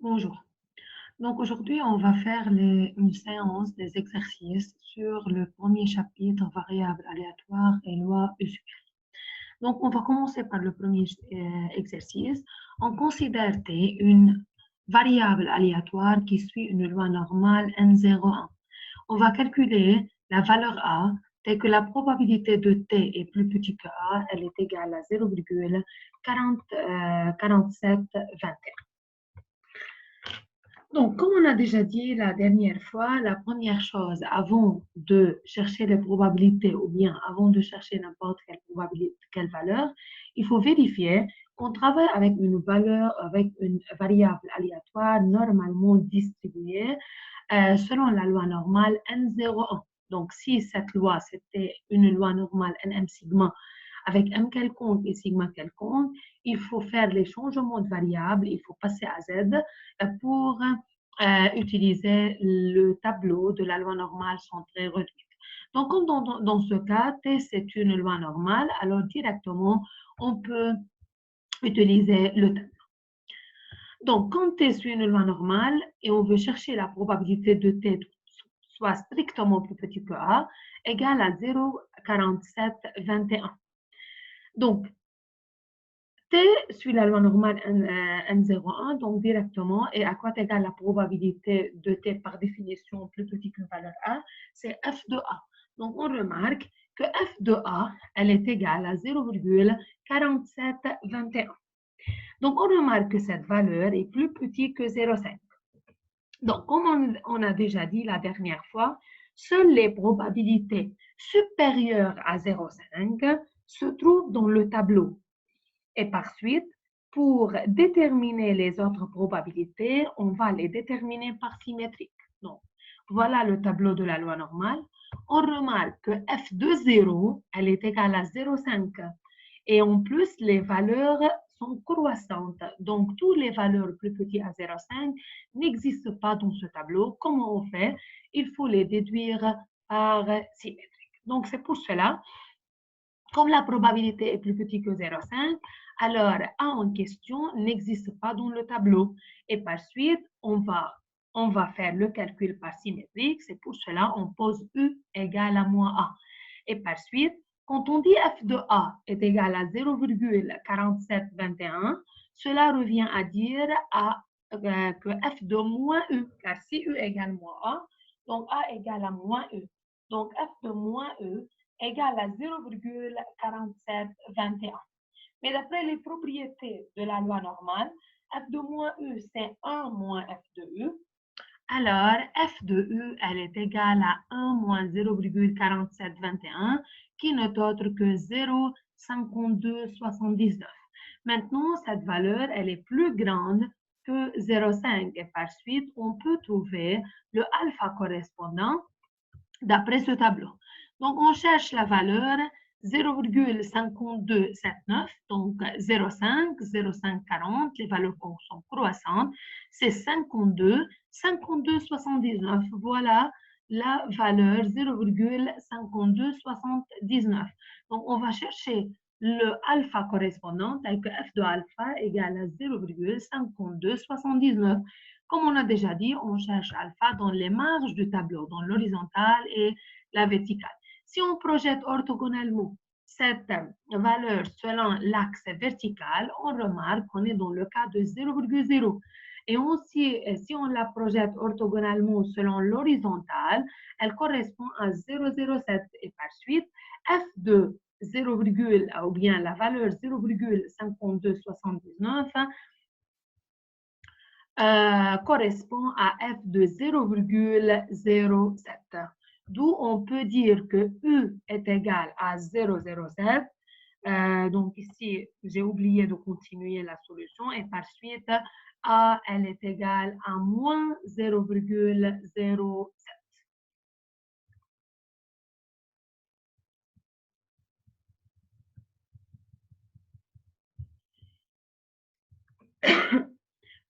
Bonjour. Donc aujourd'hui, on va faire une séance des exercices sur le premier chapitre, variables aléatoires et loi usuelle. Donc on va commencer par le premier exercice. On considère T une variable aléatoire qui suit une loi normale N01. On va calculer la valeur A telle que la probabilité de T est plus petit que A, elle est égale à 0,4721. Donc, comme on a déjà dit la dernière fois, la première chose avant de chercher les probabilités ou bien avant de chercher n'importe quelle probabilité, quelle valeur, il faut vérifier qu'on travaille avec une valeur, avec une variable aléatoire normalement distribuée selon la loi normale N01. Donc, si cette loi, c'était une loi normale NM sigma avec M quelconque et sigma quelconque, il faut faire les changements de variables, il faut passer à Z pour utiliser le tableau de la loi normale centrée réduite. Donc, comme dans ce cas, T, c'est une loi normale, alors directement, on peut utiliser le tableau. Donc, quand T suit une loi normale et on veut chercher la probabilité de T soit strictement plus petit que A, égale à 0,4721. Donc, T suit la loi normale N01, donc directement, et à quoi est égale la probabilité de T par définition plus petit qu'une valeur A, c'est F de A. Donc, on remarque que F de A, elle est égale à 0,4721. Donc, on remarque que cette valeur est plus petite que 0,5. Donc, comme on a déjà dit la dernière fois, seules les probabilités supérieures à 0,5 se trouvent dans le tableau. Et par suite, pour déterminer les autres probabilités, on va les déterminer par symétrique. Donc, voilà le tableau de la loi normale. On remarque que f de 0, elle est égale à 0,5. Et en plus, les valeurs sont croissantes. Donc, toutes les valeurs plus petites à 0,5 n'existent pas dans ce tableau. Comment on fait? Il faut les déduire par symétrique. Donc, c'est pour cela, comme la probabilité est plus petite que 0,5, alors A en question n'existe pas dans le tableau. Et par suite, on va faire le calcul par symétrique. C'est pour cela on pose U égale à moins A. Et par suite, quand on dit F de A est égal à 0,4721, cela revient à dire que F de moins U, car si U égale moins A, donc A égale à moins U. Donc F de moins U égale à 0,4721. Mais d'après les propriétés de la loi normale, f de moins u, c'est 1 moins f de u. Alors, f de u, elle est égale à 1 moins 0,4721, qui n'est autre que 0,5279. Maintenant, cette valeur, elle est plus grande que 0,5 et par suite, on peut trouver le alpha correspondant d'après ce tableau. Donc, on cherche la valeur 0,5279, donc 0,5, 0,540, les valeurs sont croissantes, c'est 52, 52,79. Voilà la valeur 0,5279. Donc, on va chercher le alpha correspondant, tel que f de alpha égale à 0,5279. Comme on a déjà dit, on cherche alpha dans les marges du tableau, dans l'horizontale et la verticale. Si on projette orthogonalement cette valeur selon l'axe vertical, on remarque qu'on est dans le cas de 0,0. Et aussi, si on la projette orthogonalement selon l'horizontale, elle correspond à 0,07. Et par suite, f de 0, ou bien la valeur 0,5279 correspond à f de 0,07. D'où on peut dire que U est égal à 0,07. Donc ici, j'ai oublié de continuer la solution et par suite, A, elle est égale à moins 0,07.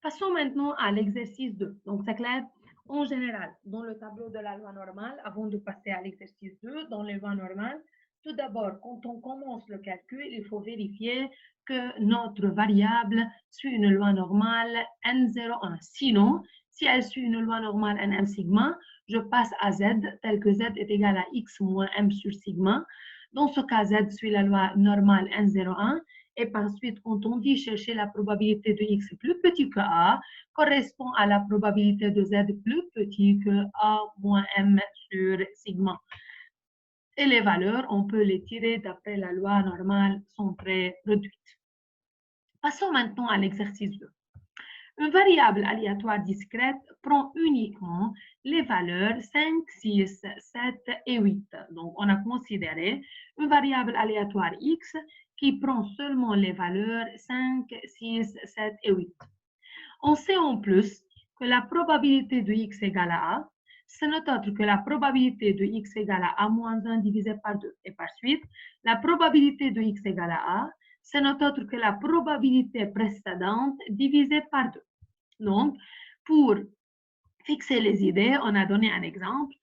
Passons maintenant à l'exercice 2. Donc, c'est clair, en général, dans le tableau de la loi normale, avant de passer à l'exercice 2, dans les lois normales, tout d'abord, quand on commence le calcul, il faut vérifier que notre variable suit une loi normale N01. Sinon, si elle suit une loi normale Nm sigma, je passe à Z, tel que Z est égal à X moins M sur sigma. Dans ce cas, Z suit la loi normale N01. Et par suite, quand on dit chercher la probabilité de X plus petit que A, correspond à la probabilité de Z plus petit que A moins M sur sigma. Et les valeurs, on peut les tirer d'après la loi normale, sont très réduites. Passons maintenant à l'exercice 2. Une variable aléatoire discrète prend uniquement les valeurs 5, 6, 7 et 8. Donc, on a considéré une variable aléatoire x qui prend seulement les valeurs 5, 6, 7 et 8. On sait en plus que la probabilité de x égale à a, ce n'est autre que la probabilité de x égale à a moins 1 divisé par 2. Et par suite, la probabilité de x égale à a, ce n'est autre que la probabilité précédente divisée par 2. Donc, pour fixer les idées, on a donné un exemple.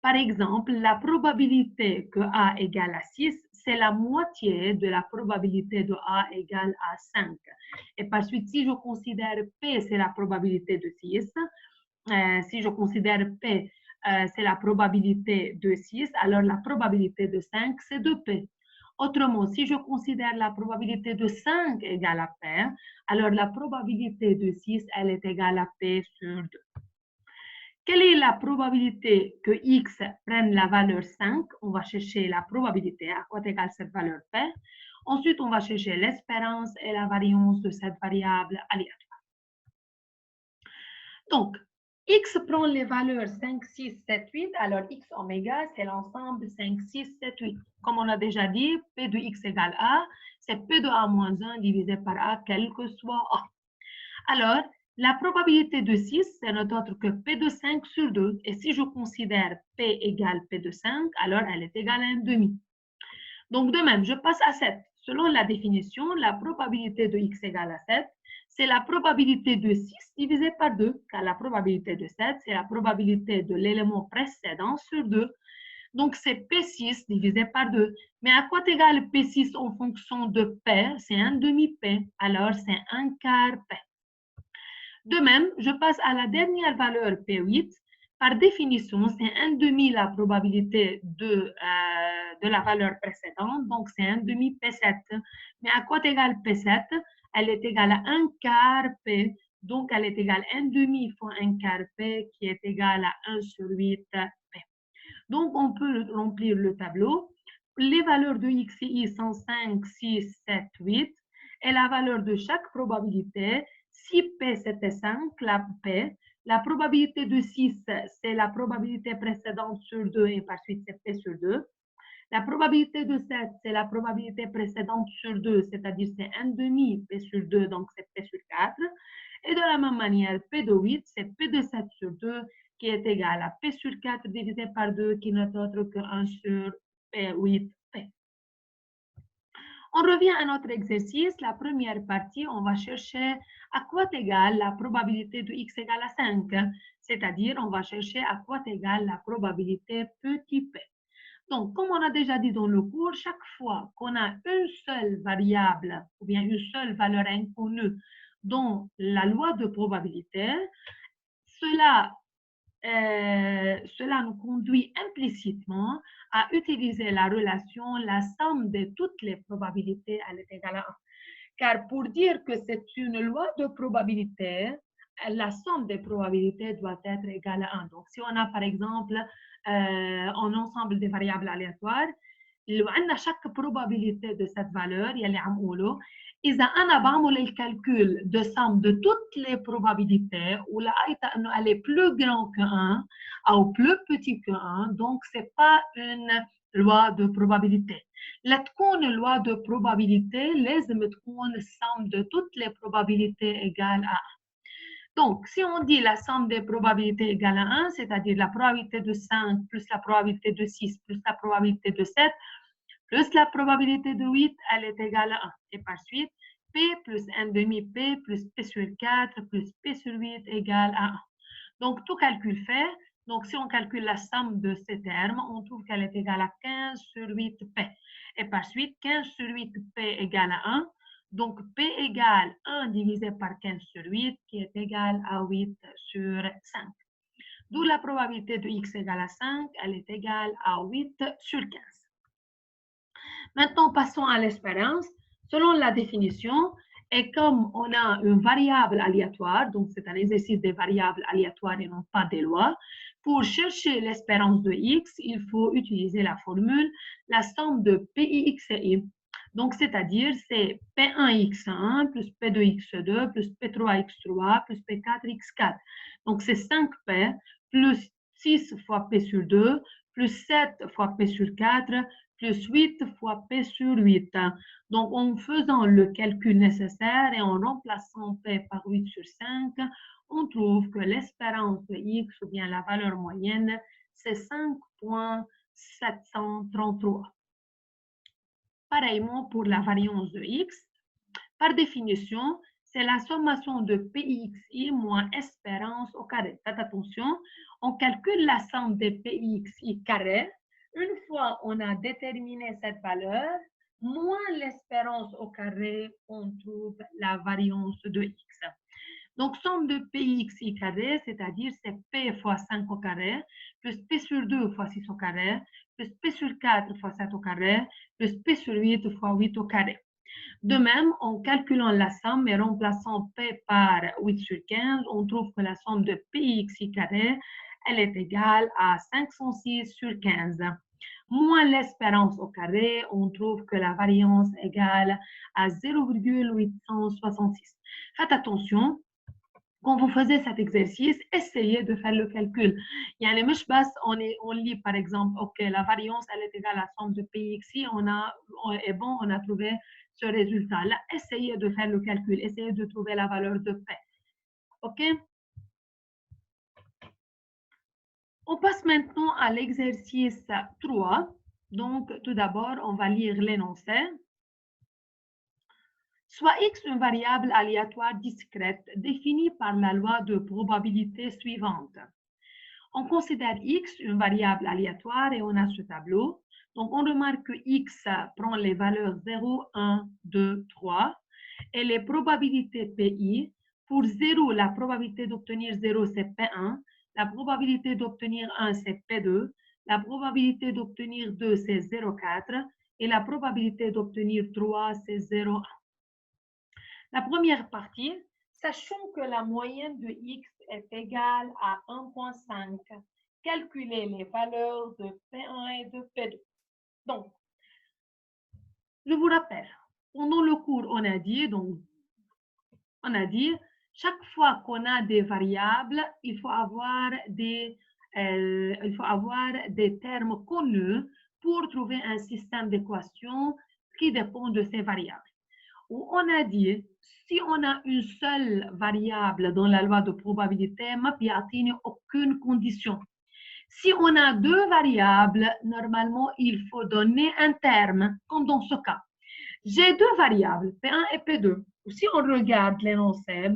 Par exemple, la probabilité que a égale à 6, c'est la moitié de la probabilité de a égale à 5. Et par suite, si je considère P, c'est la probabilité de 6. Si je considère P, c'est la probabilité de 6, alors la probabilité de 5, c'est 2P. Autrement, si je considère la probabilité de 5 égale à P, alors la probabilité de 6, elle est égale à P sur 2. Quelle est la probabilité que x prenne la valeur 5? On va chercher la probabilité, à quoi est égale cette valeur P. Ensuite, on va chercher l'espérance et la variance de cette variable aléatoire. Donc, x prend les valeurs 5, 6, 7, 8. Alors, x oméga, c'est l'ensemble 5, 6, 7, 8. Comme on a déjà dit, P de x égale A, c'est P de A moins 1 divisé par A, quel que soit A. Alors, la probabilité de 6, c'est notre autre que P de 5 sur 2. Et si je considère P égale P de 5, alors elle est égale à 1,5. Donc, de même, je passe à 7. Selon la définition, la probabilité de x égale à 7, c'est la probabilité de 6 divisé par 2, car la probabilité de 7, c'est la probabilité de l'élément précédent sur 2. Donc, c'est P6 divisé par 2. Mais à quoi est égal P6 en fonction de P? C'est 1,5 P. Alors, c'est 1 quart P. De même, je passe à la dernière valeur P8. Par définition, c'est 1,5 la probabilité de la valeur précédente, donc c'est 1,5 P7. Mais à quoi est égal P7? Elle est égale à 1 quart P, donc elle est égale à 1,5 fois 1 quart P, qui est égal à 1 sur 8 P. Donc, on peut remplir le tableau. Les valeurs de x et y sont 5, 6, 7, 8. Et la valeur de chaque probabilité, si P c'était 5, la P, la probabilité de 6, c'est la probabilité précédente sur 2 et par suite c'est P sur 2. La probabilité de 7, c'est la probabilité précédente sur 2, c'est-à-dire c'est 1,5 P sur 2, donc c'est P sur 4. Et de la même manière, P de 8, c'est P de 7 sur 2, qui est égal à P sur 4 divisé par 2, qui n'est autre que 1 sur P8P. On revient à notre exercice. La première partie, on va chercher à quoi est égale la probabilité de x égale à 5. C'est-à-dire, on va chercher à quoi est égale la probabilité petit p. Donc, comme on a déjà dit dans le cours, chaque fois qu'on a une seule variable ou bien une seule valeur inconnue dans la loi de probabilité, cela nous conduit implicitement à utiliser la relation la somme de toutes les probabilités elle est égale à 1. Car pour dire que c'est une loi de probabilité, la somme des probabilités doit être égale à 1. Donc, si on a par exemple un ensemble de variables aléatoires, chaque probabilité de cette valeur, إذا أنا بعمل الكالكول de somme de toutes les probabilités ولقيت إنه elle est plus grand que 1 ou plus petit que 1, donc c'est pas une loi de probabilité. لا تكون loi de probabilité لازم تكون somme de toutes les probabilités égale à 1. Donc, si on dit la somme des probabilités égale à 1, c'est-à-dire la probabilité de 5 plus la probabilité de 6 plus la probabilité de 7, plus la probabilité de 8, elle est égale à 1. Et par suite, P plus 1,5 P plus P sur 4 plus P sur 8 égale à 1. Donc, tout calcul fait. Donc, si on calcule la somme de ces termes, on trouve qu'elle est égale à 15 sur 8 P. Et par suite, 15 sur 8 P égale à 1. Donc, P égale 1 divisé par 15 sur 8, qui est égal à 8 sur 5. D'où la probabilité de x égale à 5, elle est égale à 8 sur 15. Maintenant, passons à l'espérance. Selon la définition, et comme on a une variable aléatoire, donc c'est un exercice des variables aléatoires et non pas des lois, pour chercher l'espérance de x, il faut utiliser la formule, la somme de Pix et i. Donc, c'est-à-dire, c'est P1x1 plus P2x2 plus P3x3 plus P4x4. Donc, c'est 5P plus 6 fois P sur 2 plus 7 fois P sur 4 plus 8 fois P sur 8. Donc, en faisant le calcul nécessaire et en remplaçant P par 8 sur 5, on trouve que l'espérance de x, ou bien la valeur moyenne, c'est 5,733. Pareillement pour la variance de x. Par définition, c'est la sommation de Pxi moins espérance au carré. Faites attention, on calcule la somme de Pxi carré. Une fois on a déterminé cette valeur, moins l'espérance au carré, on trouve la variance de x. Donc, somme de Pxi carré, c'est-à-dire c'est P fois 5 au carré, plus P sur 2 fois 6 au carré, plus P sur 4 fois 7 au carré, plus P sur 8 fois 8 au carré. De même, en calculant la somme et remplaçant P par 8 sur 15, on trouve que la somme de Pxi carré, elle est égale à 506 sur 15. Moins l'espérance au carré, on trouve que la variance est égale à 0,866. Faites attention, quand vous faisiez cet exercice, essayez de faire le calcul. Il y a les mèches basses, on lit par exemple, ok, la variance, elle est égale à la somme de Pxi, on a trouvé ce résultat-là. Essayez de faire le calcul, essayez de trouver la valeur de P. Ok? On passe maintenant à l'exercice 3. Donc, tout d'abord, on va lire l'énoncé. Soit x une variable aléatoire discrète définie par la loi de probabilité suivante. On considère x une variable aléatoire et on a ce tableau. Donc, on remarque que x prend les valeurs 0, 1, 2, 3 et les probabilités PI. Pour 0, la probabilité d'obtenir 0, c'est P1. La probabilité d'obtenir 1, c'est P2. La probabilité d'obtenir 2, c'est 0,4. Et la probabilité d'obtenir 3, c'est 0,1. La première partie, sachant que la moyenne de x est égale à 1,5, calculez les valeurs de P1 et de P2. Donc, je vous rappelle, pendant le cours, on a dit, chaque fois qu'on a des variables, il faut avoir des termes connus pour trouver un système d'équations qui dépend de ces variables. Où on a dit, si on a une seule variable dans la loi de probabilité, ما بيعطيني aucune condition. Si on a deux variables, normalement, il faut donner un terme, comme dans ce cas. J'ai deux variables, P1 et P2. Si on regarde l'énoncé,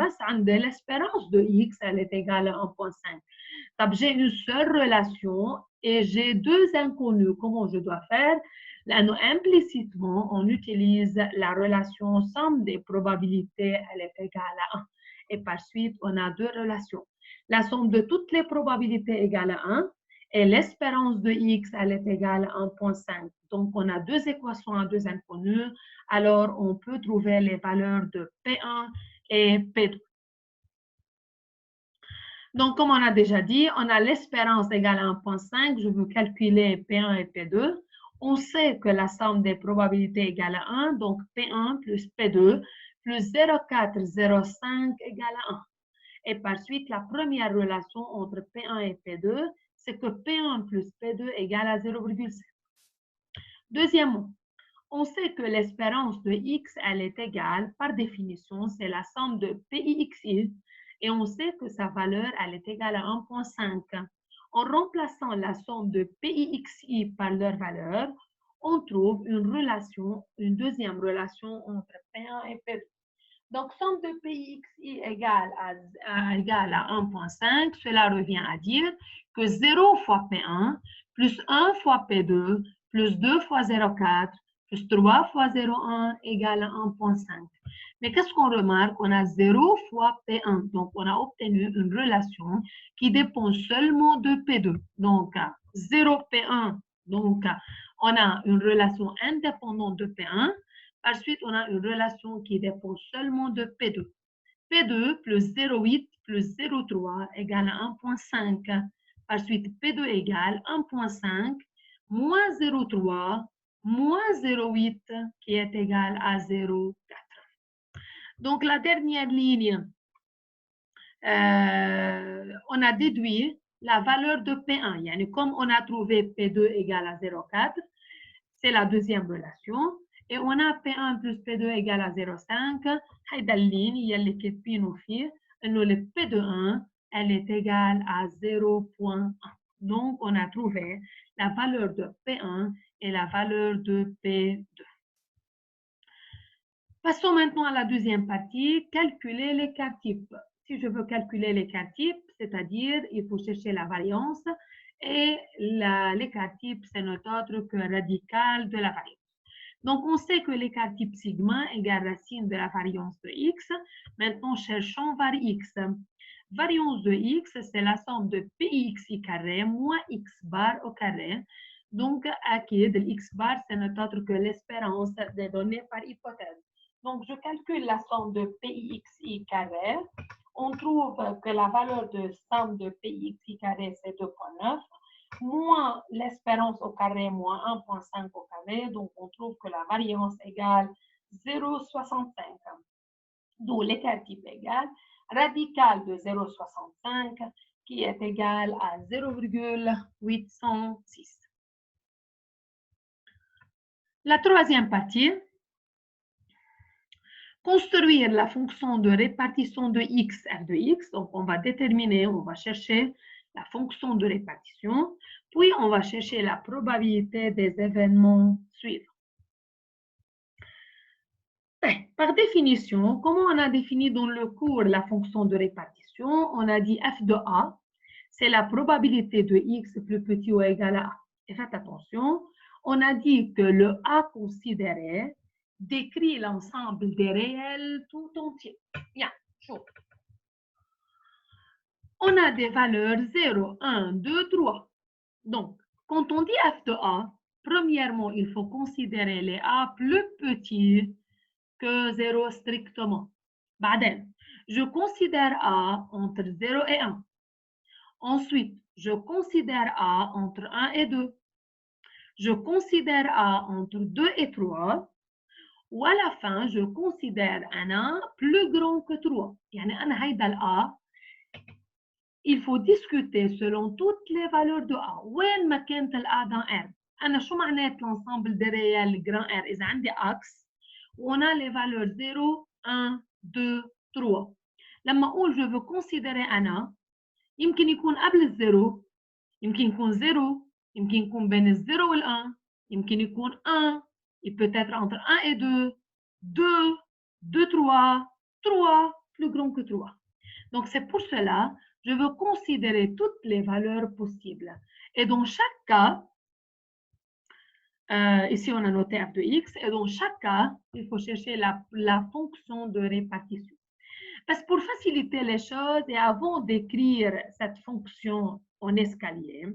l'espérance de x, elle est égale à 1,5. J'ai une seule relation et j'ai deux inconnus. Comment je dois faire? Là, implicitement, on utilise la relation somme des probabilités, elle est égale à 1. Et par suite, on a deux relations. La somme de toutes les probabilités égale à 1 et l'espérance de x, elle est égale à 1,5. Donc, on a deux équations à deux inconnus. Alors, on peut trouver les valeurs de P1 et P2. Donc, comme on a déjà dit, on a l'espérance égale à 1,5. Je veux calculer P1 et P2. On sait que la somme des probabilités égale à 1. Donc, P1 plus P2 plus 0,405 égale à 1. Et par suite, la première relation entre P1 et P2, c'est que P1 plus P2 égale à 0,7. Deuxièmement, on sait que l'espérance de x, elle est égale, par définition, c'est la somme de Pixi, et on sait que sa valeur, elle est égale à 1,5. En remplaçant la somme de Pixi par leur valeur, on trouve une deuxième relation entre P1 et P2. Donc, somme de Pxi égale à 1,5, cela revient à dire que 0 fois P1 plus 1 fois P2 plus 2 fois 0,4 plus 3 fois 0,1 égale à 1,5. Mais qu'est-ce qu'on remarque? On a 0 fois P1. Donc, on a obtenu une relation qui dépend seulement de P2. Donc, 0 P1. Donc, on a une relation indépendante de P1. Par suite, on a une relation qui dépend seulement de P2. P2 plus 0,8 plus 0,3 égale à 1,5. Par suite, P2 égale 1,5 moins 0,3 moins 0,8 qui est égal à 0,4. Donc, la dernière ligne, on a déduit la valeur de P1. Yani, comme on a trouvé P2 égale à 0,4, c'est la deuxième relation. Et on a P1 plus P2 égale à 0,5. هيدا اللين يلي كاتبينه فيه انه le P de 1 elle est égale à 0,1. Donc on a trouvé la valeur de P1 et la valeur de P2. Passons maintenant à la deuxième partie, calculer l'écart type. Si je veux calculer l'écart type, c'est-à-dire il faut chercher la variance et l'écart type c'est notre autre que radical de la variance. Donc, on sait que l'écart type sigma égale racine de la variance de x. Maintenant, cherchons var x. Variance de x, c'est la somme de pxi carré moins x bar au carré. Donc, acquis de x bar, c'est notre autre que l'espérance des données par hypothèse. Donc, je calcule la somme de pxi carré. On trouve que la valeur de somme de pxi carré, c'est 2,9. Moins l'espérance au carré, moins 1,5 au carré. Donc, on trouve que la variance égale 0,65. D'où l'écart type égale radical de 0,65 qui est égal à 0,806. La troisième partie, construire la fonction de répartition de x, f de x. Donc, on va déterminer, on va chercher la fonction de répartition, puis on va chercher la probabilité des événements suivants. Par définition, comment on a défini dans le cours la fonction de répartition? On a dit f de a, c'est la probabilité de x plus petit ou égal à a. Et faites attention, on a dit que le a considéré décrit l'ensemble des réels tout entier. Bien, chaud. On a des valeurs 0, 1, 2, 3. Donc, quand on dit f de a, premièrement, il faut considérer les a plus petits que 0 strictement. Baden, je considère a entre 0 et 1. Ensuite, je considère a entre 1 et 2. Je considère a entre 2 et 3. Ou à la fin, je considère un A plus grand que 3. يعني أنا هيدا الA, il faut discuter selon toutes les valeurs de A. وين ما كانت الA dans R. أنا شو معنات l'ensemble des réels grand R؟ إذا عندي axe on a les valeurs 0, 1, 2, 3. لما أقول je veux considérer un A, يمكن يكون قبل الزيرو، يمكن يكون 0، يمكن يكون بين الزيرو وال1، يمكن يكون 1. Il peut être entre 1 et 2, 2, 2, 3, 3, plus grand que 3. Donc, c'est pour cela je veux considérer toutes les valeurs possibles. Et dans chaque cas, ici on a noté f de x, et dans chaque cas, il faut chercher la fonction de répartition. Parce que pour faciliter les choses, et avant d'écrire cette fonction en escalier,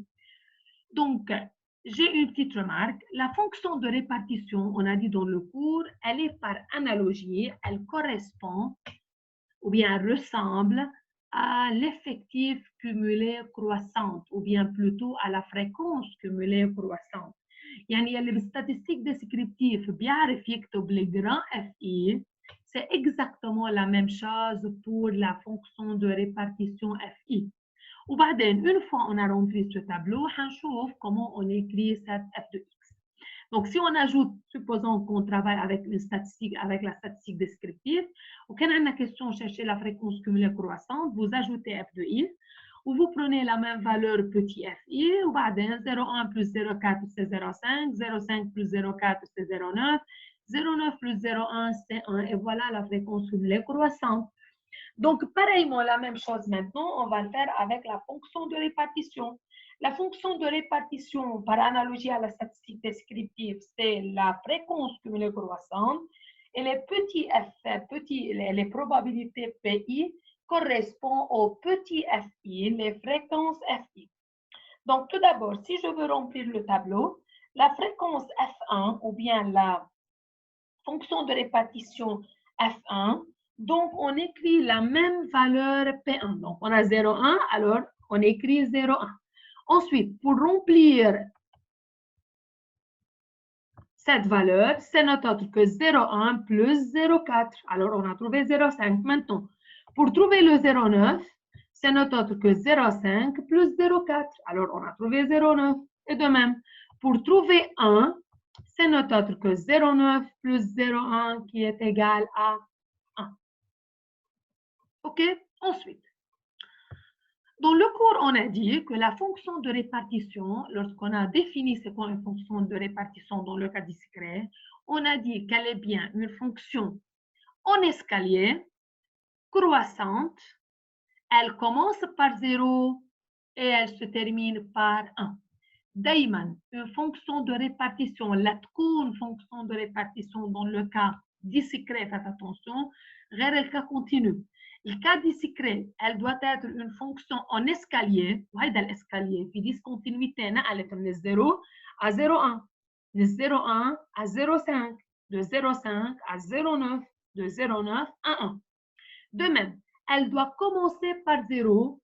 donc, j'ai une petite remarque. La fonction de répartition, on a dit dans le cours, elle est par analogie, elle correspond ou bien elle ressemble à l'effectif cumulé croissante ou bien plutôt à la fréquence cumulée croissante. يعني اللي بالstatistique descriptif بيعرف يكتب les grands FI, c'est exactement la même chose pour la fonction de répartition FI. وبعدين, une fois on a rempli ce tableau, on va comment on écrit cette f de x. Donc, si on ajoute, supposons qu'on travaille avec une statistique, avec la statistique descriptive, ou quand on a une question, chercher la fréquence cumulée croissante, vous ajoutez f de x, ou vous prenez la même valeur petit fi, ou بعدين 0,1 plus 0,4 c'est 0,5, 0,5 plus 0,4 c'est 0,9, 0,9 plus 0,1 c'est 1, et voilà la fréquence cumulée croissante. Donc, pareillement, la même chose maintenant, on va le faire avec la fonction de répartition. La fonction de répartition, par analogie à la statistique descriptive, c'est la fréquence cumulée croissante. Et les petits f, les probabilités PI correspondent aux petits FI, les fréquences FI. Donc, tout d'abord, si je veux remplir le tableau, la fréquence F1 ou bien la fonction de répartition F1, donc on écrit la même valeur P1. Donc, on a 0,1, alors on écrit 0,1. Ensuite, pour remplir cette valeur, c'est notre autre que 0,1 plus 0,4. Alors, on a trouvé 0,5. Maintenant, pour trouver le 0,9, c'est notre autre que 0,5 plus 0,4. Alors, on a trouvé 0,9. Et de même, pour trouver 1, c'est notre autre que 0,9 plus 0,1 qui est égal à 1. OK? Ensuite, dans le cours, on a dit que la fonction de répartition, lorsqu'on a défini c'est quoi une fonction de répartition dans le cas discret, on a dit qu'elle est bien une fonction en escalier, croissante, elle commence par 0 et elle se termine par 1. D'ailleurs, une fonction de répartition, la une fonction de répartition dans le cas discret, faites attention, غير le cas continu. Le cas discret, elle doit être une fonction en escalier, وهيدا l'escalier في discontinuité نقلت من 0 à 0,1, de 0,1 à 0,5, de 0,5 à 0,9, de 0,9 à 1. De même, elle doit commencer par 0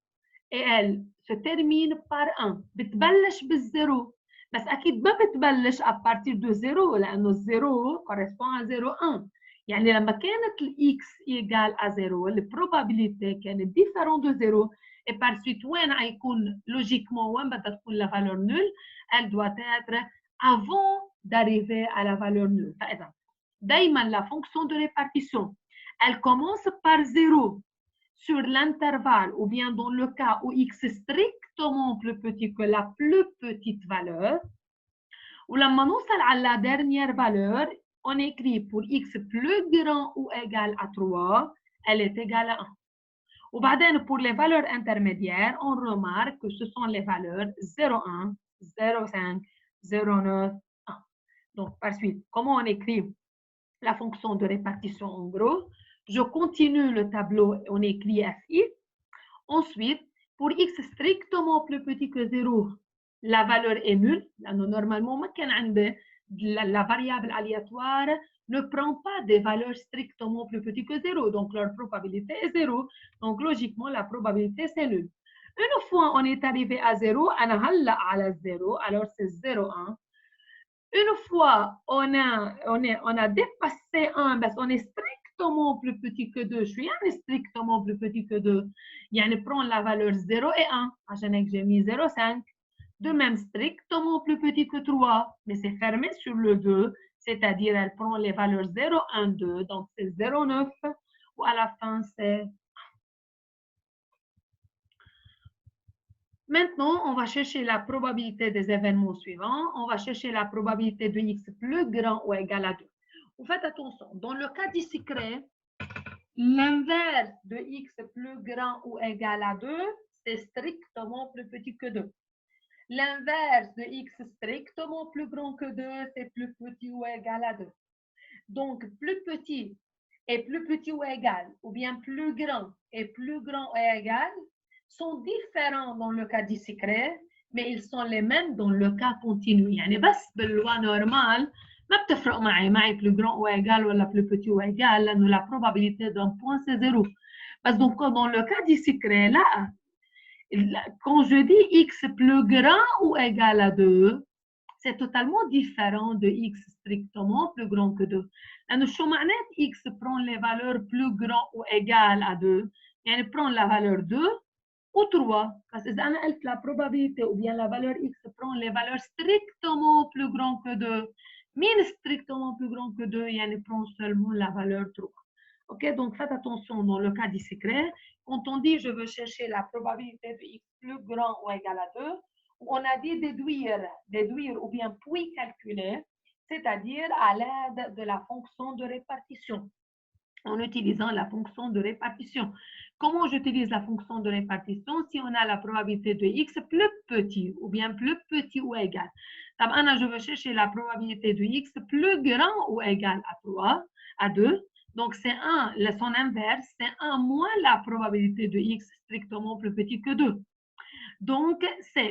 et elle se termine par 1. بتبلش بالزيرو بس اكيد ما بتبلش à partir de 0 لانه الزيرو correspond à 0,1. يعني لما كانت الx égale à 0 البروبابيليتي كانت différente de 0 et par suite وين حيكون logiquement وين بدها تكون la valeur nulle, elle doit être avant d'arriver à la valeur nulle. فإذا دايما la fonction de répartition, elle commence par 0 sur l'intervalle ou bien dans le cas où x est strictement plus petit que la plus petite valeur. Ou لما نوصل à la dernière valeur, on écrit pour x plus grand ou égal à 3, elle est égale à 1. Ou بعدين pour les valeurs intermédiaires, on remarque que ce sont les valeurs 0,1, 0,5, 0,9, 1. Donc par suite, comment on écrit la fonction de répartition en gros? Je continue le tableau, on écrit FI. Ensuite, pour x strictement plus petit que 0, la valeur est nulle. Normalement, la variable aléatoire ne prend pas des valeurs strictement plus petites que 0. Donc, leur probabilité est 0. Donc, logiquement, la probabilité, c'est nulle. Une fois on est arrivé à 0, alors c'est 0,1. Une fois on a dépassé 1, on est strictement plus petit que 2. Je suis strictement plus petit que 2. يعني prend la valeur 0 et 1. عشان هيك j'ai mis 0,5. De même, strictement plus petit que 3, mais c'est fermé sur le 2, c'est-à-dire elle prend les valeurs 0, 1, 2, donc c'est 0,9, ou à la fin c'est... Maintenant, on va chercher la probabilité des événements suivants. On va chercher la probabilité de x plus grand ou égal à 2. Vous faites attention, dans le cas discret, l'inverse de x plus grand ou égal à 2, c'est strictement plus petit que 2. L'inverse de x strictement plus grand que 2, c'est plus petit ou égal à 2. Donc, plus petit et plus petit ou égal, ou bien plus grand et plus grand ou égal, sont différents dans le cas discret, mais ils sont les mêmes dans le cas continu. يعني بس باللوا normal ما بتفرق معي plus grand ou égal ولا plus petit ou égal لأنه la probabilité d'un point c'est 0. Parce que donc dans le cas discret là, quand je dis x plus grand ou égal à 2, c'est totalement différent de x strictement plus grand que 2. لأنه شو معنات x prend les valeurs plus grand ou égal à 2, يعني prend la valeur 2 ou 3. Parce que أنا قلت la probabilité ou bien la valeur x prend les valeurs strictement plus grand que 2. مين strictement plus grand que 2 يعني prend seulement la valeur 3. Ok, donc faites attention dans le cas discret. Quand on dit je veux chercher la probabilité de x plus grand ou égal à 2, on a dit déduire ou bien puis calculer, c'est-à-dire à l'aide de la fonction de répartition. en utilisant la fonction de répartition. Comment j'utilise la fonction de répartition si on a la probabilité de x plus petit ou bien plus petit ou égal? Je veux chercher la probabilité de x plus grand ou égal à 3, à 2. Donc, c'est 1, son inverse, c'est 1 moins la probabilité de x strictement plus petit que 2. Donc,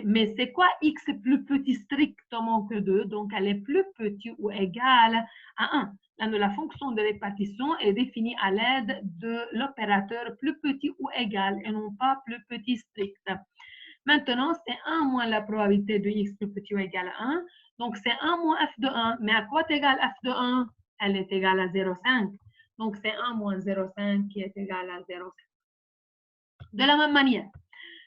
mais c'est quoi x plus petit strictement que 2? Donc, elle est plus petite ou égale à 1. La fonction de répartition est définie à l'aide de l'opérateur plus petit ou égal et non pas plus petit strict. Maintenant, c'est 1 moins la probabilité de x plus petit ou égal à 1. Donc, c'est 1 moins f de 1. Mais à quoi est égal f de 1? Elle est égale à 0,5. Donc, c'est 1 moins 0,5 qui est égal à 0,5. De la même manière,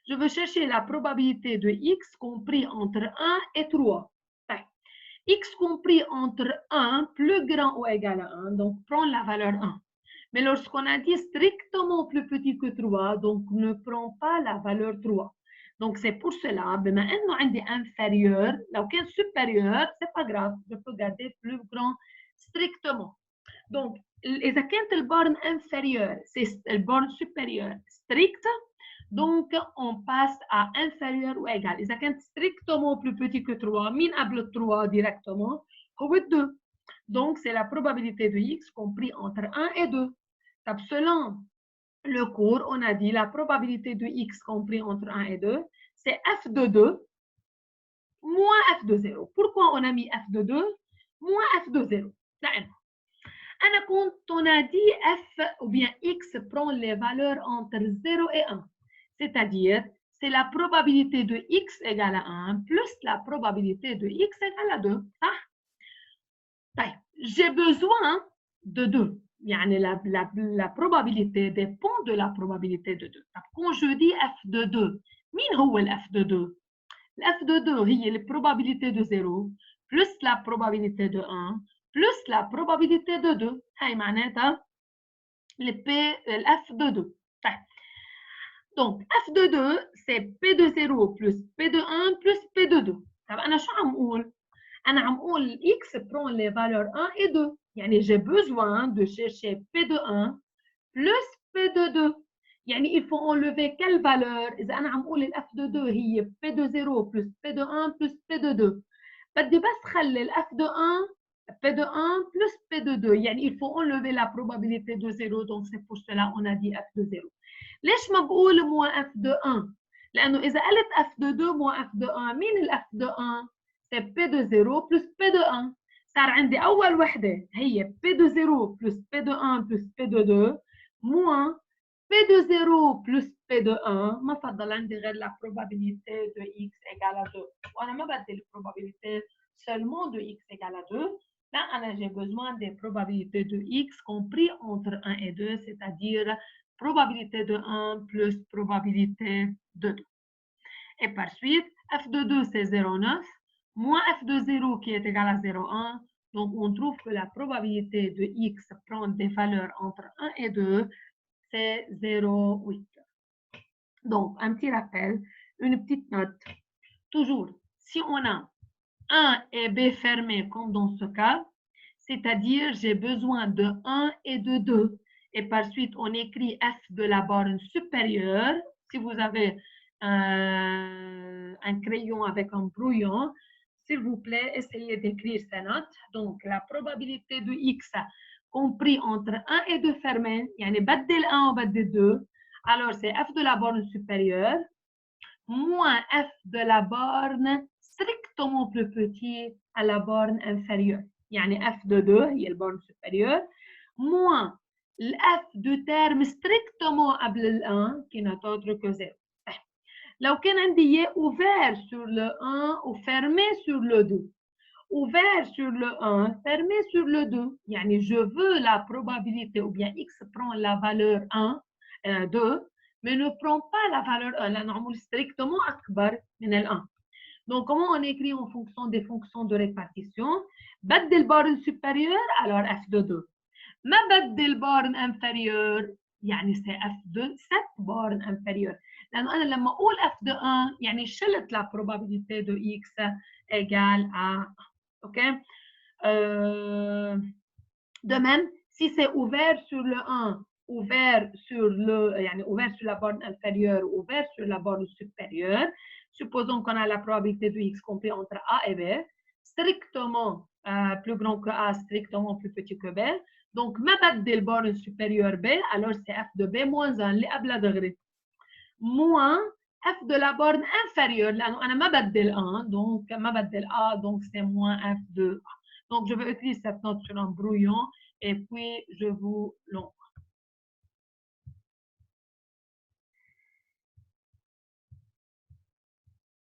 je veux chercher la probabilité de x compris entre 1 et 3. X compris entre 1 plus grand ou égal à 1, donc prends la valeur 1. Mais lorsqu'on a dit strictement plus petit que 3, donc ne prends pas la valeur 3. Donc c'est pour cela, بما انه عندي inférieur, لو كان supérieur, c'est pas grave, je peux garder plus grand strictement. Donc إذا كانت البورن inférieur, c'est البورن supérieur strict, donc on passe à inférieur ou égal. إذا كانت strictement plus petit que 3, مين قبل 3 directement هو 2. Donc c'est la probabilité de x compris entre 1 et 2. Donc, selon le cours, on a dit la probabilité de x compris entre 1 et 2, c'est f de 2 moins f de 0. Pourquoi on a mis f de 2 moins f de 0? Quand on a dit f ou bien x prend les valeurs entre 0 et 1, c'est-à-dire c'est la probabilité de x égale à 1 plus la probabilité de x égale à 2. J'ai besoin de 2. La probabilité dépend de la probabilité de 2. Quand je dis f de 2, مين هو f de 2? F de 2 هي la probabilité de 0 plus la probabilité de 1 plus la probabilité de 2. هاي معناتها f de 2. Donc, f de 2, c'est p de 0 plus p de 1 plus p de 2. طب أنا شو عم أقول؟ أنا عم أقول x prend les valeurs 1 et 2. يعني j'ai besoin de chercher p de 1 plus p de 2. يعني il faut enlever quelle valeur؟ إذا أنا عم أقول f de 2 هي p de 0 plus p de 1 plus p de 2. بدي بس خلي f de 1 p de 1 plus p de 2. يعني il faut enlever la probabilité de 0. Donc c'est pour cela on a dit f de 0. ليش ما بقول moins f de 1؟ لأنه إذا قلت f de 2 moins f de 1 مين ال f de 1؟ c'est p de 0 plus p de 1. صار عندي أول وحدة هي p de 0 plus p de 1 plus p de 2 moins p de 0 plus p de 1 ما فضل عندي غير la probabilité de x égale à 2. وأنا ما بدي la probabilité seulement de x égale à 2. Là, j'ai besoin des probabilités de x compris entre 1 et 2, c'est-à-dire probabilité de 1 plus probabilité de 2. Et par suite, f de 2, c'est 0,9, moins f de 0 qui est égal à 0,1. Donc, on trouve que la probabilité de x prendre des valeurs entre 1 et 2, c'est 0,8. Donc, un petit rappel, une petite note. Toujours, si on a 1 et b fermés, comme dans ce cas, c'est-à-dire j'ai besoin de 1 et de 2. Et par suite, on écrit f de la borne supérieure. Si vous avez un crayon avec un brouillon, s'il vous plaît, essayez d'écrire ces notes. Donc, la probabilité de x compris entre 1 et 2 fermés, يعني بدل 1 وبدل 2. Alors, c'est f de la borne supérieure moins f de la borne strictement plus petit à la borne inférieure. يعني f de 2 هي البورن supérieure moins f du terme strictement قبل ال 1 qui n'est autre que 0. لو كان عندي ouvert sur le 1 ou fermé sur le 2. Ouvert sur le 1, fermé sur le 2. يعني je veux la probabilité ou bien x prend la valeur 1, 2, mais ne prend pas la valeur 1 لأنه عمول strictement أكبر من ال 1. Donc, comment on écrit en fonction des fonctions de répartition? بدل borne supérieure, alors f de 2. ما بدل borne inférieure, يعني c'est f de 7 borne inférieure. لأنه أنا لما أقول f de 1, يعني شلت la probabilité de x égale à 1. OK? De même, Si c'est ouvert sur le 1, ouvert sur la borne inférieure, ouvert sur la borne supérieure, supposons qu'on a la probabilité de x compris entre A et B, strictement plus grand que A, strictement plus petit que B. Donc, ما بدل borne supérieure B, alors c'est f de B moins 1 اللي قبلها دغري. Moins f de la borne inférieure, لأنه أنا ما بدل 1, donc ما بدل A, donc c'est moins f de A. Donc, je vais utiliser cette note sur un brouillon et puis je vous l'envoie.